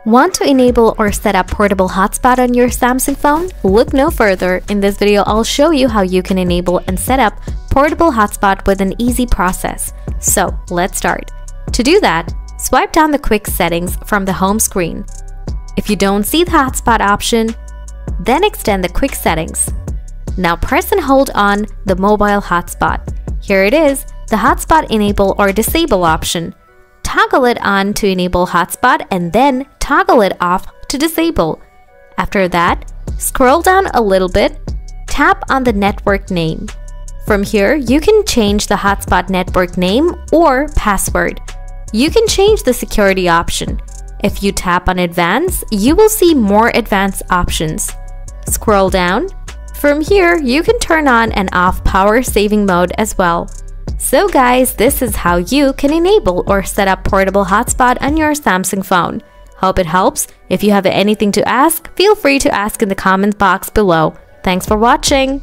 Want to enable or set up portable hotspot on your Samsung phone? Look no further. In this video, I'll show you how you can enable and set up portable hotspot with an easy process. So let's start. To do that, swipe down the quick settings from the home screen. If you don't see the hotspot option, then extend the quick settings. Now press and hold on the mobile hotspot. Here it is, the hotspot enable or disable option. Toggle it on to enable hotspot and then toggle it off to disable. After that, scroll down a little bit, tap on the network name. From here, you can change the hotspot network name or password. You can change the security option. If you tap on advanced, you will see more advanced options. Scroll down. From here, you can turn on and off power saving mode as well. So guys, this is how you can enable or set up portable hotspot on your Samsung phone. Hope it helps. If you have anything to ask, feel free to ask in the comment box below. Thanks for watching.